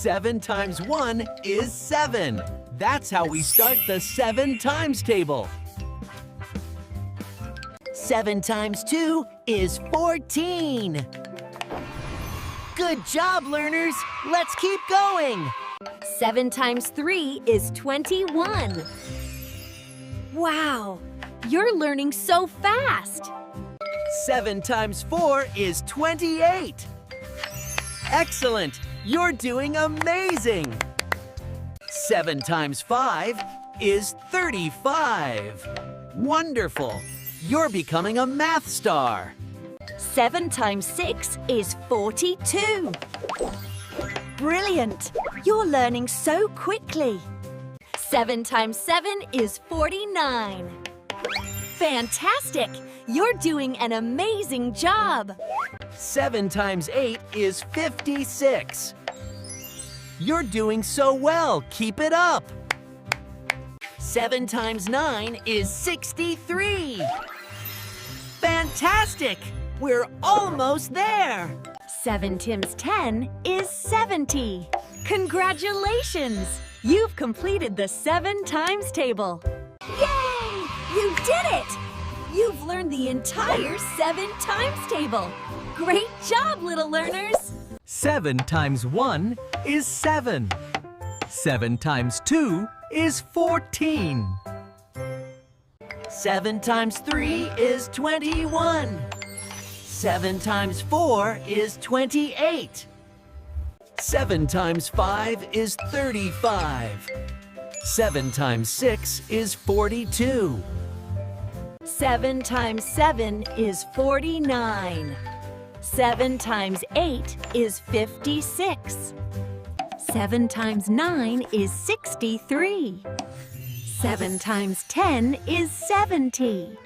7 times 1 is 7. That's how we start the 7 times table. 7 times 2 is 14. Good job, learners! Let's keep going! 7 times 3 is 21. Wow! You're learning so fast! 7 times 4 is 28. Excellent! You're doing amazing! 7 times 5 is 35. Wonderful! You're becoming a math star. 7 times 6 is 42. Brilliant! You're learning so quickly. 7 times 7 is 49. Fantastic! You're doing an amazing job. 7 times 8 is 56. You're doing so well. Keep it up. 7 times 9 is 63. Fantastic! We're almost there. 7 times 10 is 70. Congratulations! You've completed the 7 times table. Yay! You did it! You've learned the entire 7 times table. Great job, little learners! 7 times 1 is 7. 7 times 2 is 14. 7 times 3 is 21. 7 times 4 is 28. 7 times 5 is 35. 7 times 6 is 42. 7 times 7 is 49. 7 times 8 is 56. 7 times 9 is 63. 7 times 10 is 70.